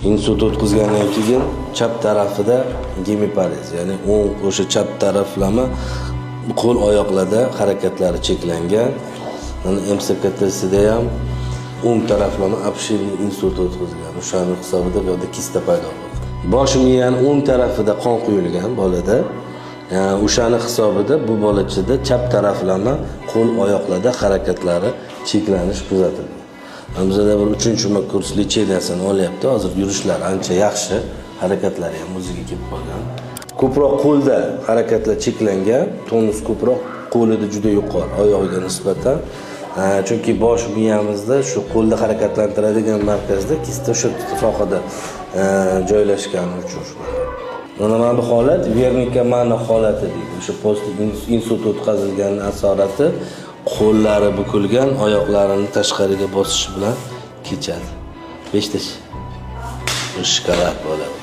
Insult o'tkazgandan keyin chap tarafida gemiparez, ya'ni o'ng o'sha chap taraflama qo'l oyoqlarda harakatlari cheklangan. Mana MCKT'sida ham o'ng taraflama obshirniy insult o'tkazgan. O'shaning hisobida bu yerda kista paydo bo'ldi. Bosh miyani o'ng tarafida qon quyilgan bolada. O'shaning hisobida bu bolachada chap taraflama qo'l oyoqlarda harakatlari cheklanish kuzatilgan. Bizda bir 3-kurs lechenniyasini olyapti. Hozir yurishlari ancha yaxshi, harakatlari ham o'ziga kelib qolgan. Ko'proq qo'lda harakatlar cheklangan, tonus ko'proq qo'lida juda yuqori, oyog'iga nisbatan. Chunki bosh miyamizda shu qo'lda harakatlantiradigan markazda kista o'sha sohada joylashgani uchun. Mana bu holat Wernicke Mann holati deydi. O'sha post insult o'tkazilgan asorati qo'llari bukilgan, oyoqlarini tashqariga bosishi bilan kechadi. 5 shikolat bo'ladi.